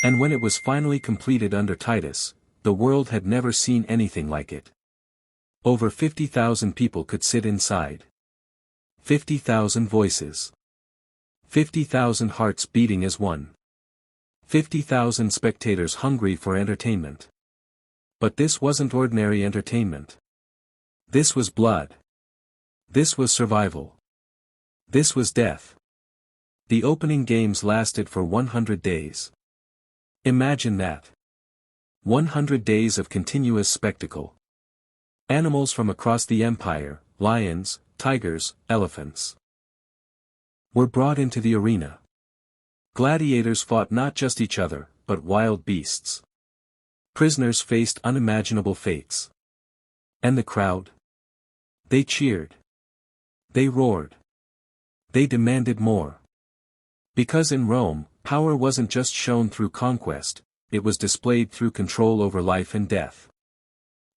And when it was finally completed under Titus, the world had never seen anything like it. Over 50,000 people could sit inside. 50,000 voices. 50,000 hearts beating as one. 50,000 spectators hungry for entertainment. But this wasn't ordinary entertainment. This was blood. This was survival. This was death. The opening games lasted for 100 days. Imagine that. 100 days of continuous spectacle. Animals from across the empire, lions, tigers, elephants, were brought into the arena. Gladiators fought not just each other, but wild beasts. Prisoners faced unimaginable fates. And the crowd? They cheered. They roared. They demanded more. Because in Rome, power wasn't just shown through conquest, it was displayed through control over life and death.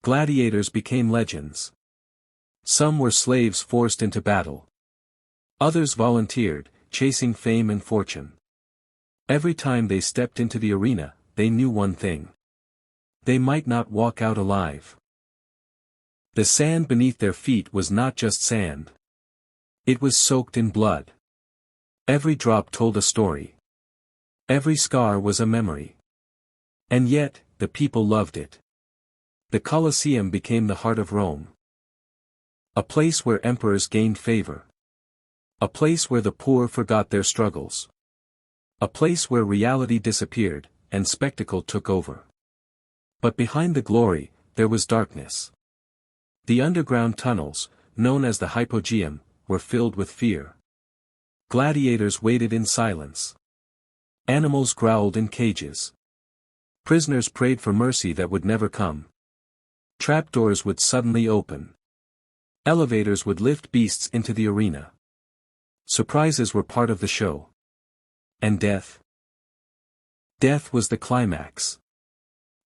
Gladiators became legends. Some were slaves forced into battle. Others volunteered, chasing fame and fortune. Every time they stepped into the arena, they knew one thing. They might not walk out alive. The sand beneath their feet was not just sand. It was soaked in blood. Every drop told a story. Every scar was a memory. And yet, the people loved it. The Colosseum became the heart of Rome. A place where emperors gained favor. A place where the poor forgot their struggles. A place where reality disappeared, and spectacle took over. But behind the glory, there was darkness. The underground tunnels, known as the hypogeum, were filled with fear. Gladiators waited in silence. Animals growled in cages. Prisoners prayed for mercy that would never come. Trapdoors would suddenly open. Elevators would lift beasts into the arena. Surprises were part of the show. And death? Death was the climax.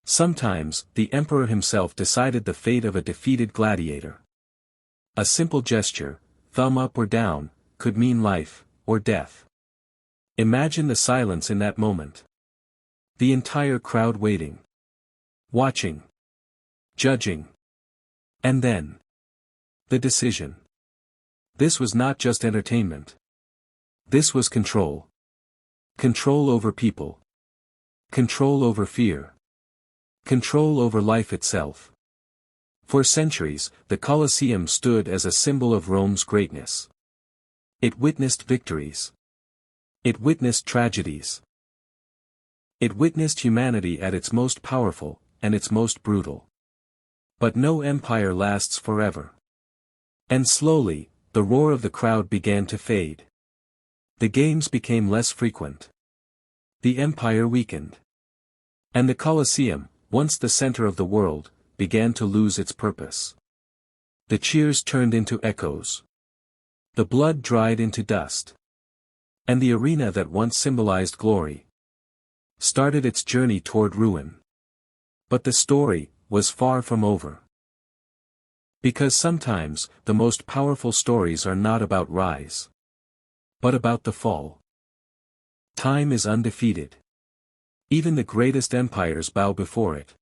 Sometimes, the emperor himself decided the fate of a defeated gladiator. A simple gesture, thumb up or down, could mean life, or death. Imagine the silence in that moment. The entire crowd waiting. Watching. Judging. And then. The decision. This was not just entertainment. This was control. Control over people. Control over fear. Control over life itself. For centuries, the Colosseum stood as a symbol of Rome's greatness. It witnessed victories. It witnessed tragedies. It witnessed humanity at its most powerful, and its most brutal. But no empire lasts forever. And slowly, the roar of the crowd began to fade. The games became less frequent. The empire weakened. And the Colosseum, once the center of the world, began to lose its purpose. The cheers turned into echoes. The blood dried into dust. And the arena that once symbolized glory started its journey toward ruin. But the story was far from over. Because sometimes, the most powerful stories are not about rise, but about the fall. Time is undefeated. Even the greatest empires bow before it.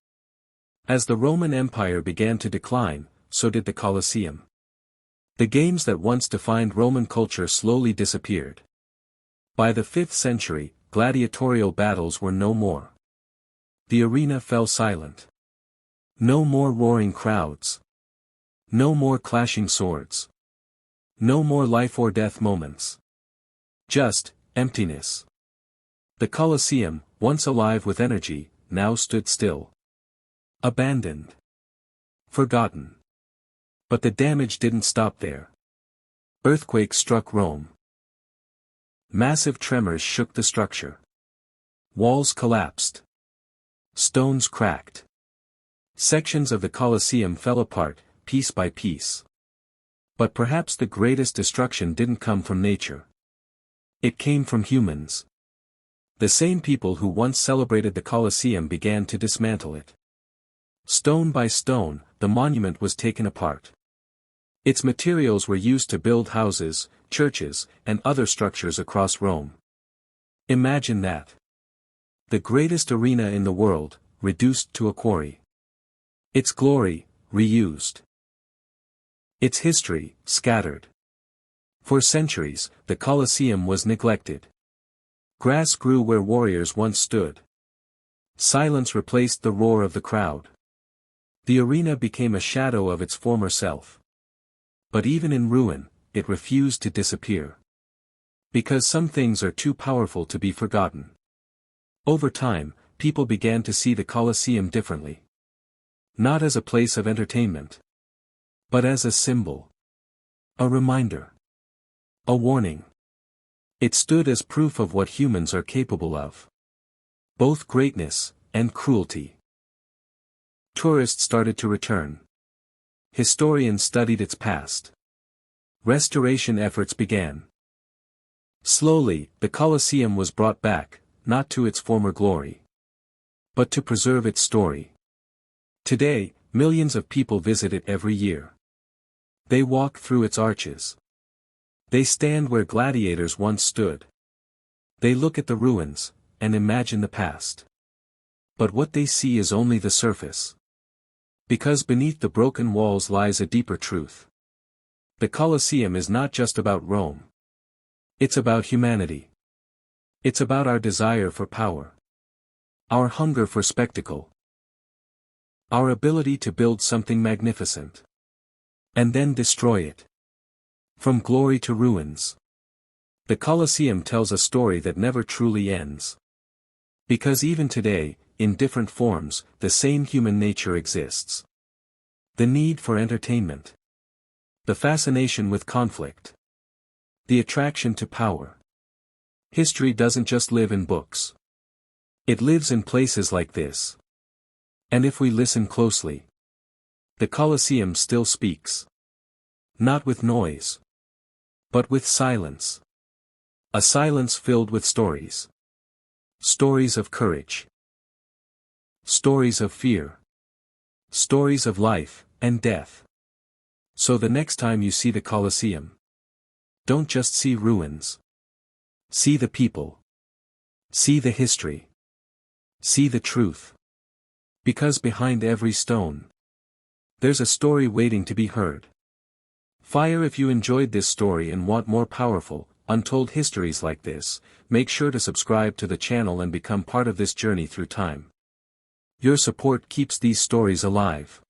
As the Roman Empire began to decline, so did the Colosseum. The games that once defined Roman culture slowly disappeared. By the 5th century, gladiatorial battles were no more. The arena fell silent. No more roaring crowds. No more clashing swords. No more life or death moments. Just emptiness. The Colosseum, once alive with energy, now stood still. Abandoned. Forgotten. But the damage didn't stop there. Earthquakes struck Rome. Massive tremors shook the structure. Walls collapsed. Stones cracked. Sections of the Colosseum fell apart, piece by piece. But perhaps the greatest destruction didn't come from nature. It came from humans. The same people who once celebrated the Colosseum began to dismantle it. Stone by stone, the monument was taken apart. Its materials were used to build houses, churches, and other structures across Rome. Imagine that. The greatest arena in the world, reduced to a quarry. Its glory, reused. Its history, scattered. For centuries, the Colosseum was neglected. Grass grew where warriors once stood. Silence replaced the roar of the crowd. The arena became a shadow of its former self. But even in ruin, it refused to disappear. Because some things are too powerful to be forgotten. Over time, people began to see the Colosseum differently. Not as a place of entertainment. But as a symbol. A reminder. A warning. It stood as proof of what humans are capable of. Both greatness and cruelty. Tourists started to return. Historians studied its past. Restoration efforts began. Slowly, the Colosseum was brought back, not to its former glory, but to preserve its story. Today, millions of people visit it every year. They walk through its arches. They stand where gladiators once stood. They look at the ruins, and imagine the past. But what they see is only the surface. Because beneath the broken walls lies a deeper truth. The Colosseum is not just about Rome. It's about humanity. It's about our desire for power. Our hunger for spectacle. Our ability to build something magnificent. And then destroy it. From glory to ruins. The Colosseum tells a story that never truly ends. Because even today, in different forms, the same human nature exists. The need for entertainment. The fascination with conflict. The attraction to power. History doesn't just live in books. It lives in places like this. And if we listen closely, the Colosseum still speaks. Not with noise, but with silence. A silence filled with stories. Stories of courage. Stories of fear. Stories of life and death. So the next time you see the Colosseum, don't just see ruins. See the people. See the history. See the truth. Because behind every stone, there's a story waiting to be heard. Fire. If you enjoyed this story and want more powerful, untold histories like this, make sure to subscribe to the channel and become part of this journey through time. Your support keeps these stories alive.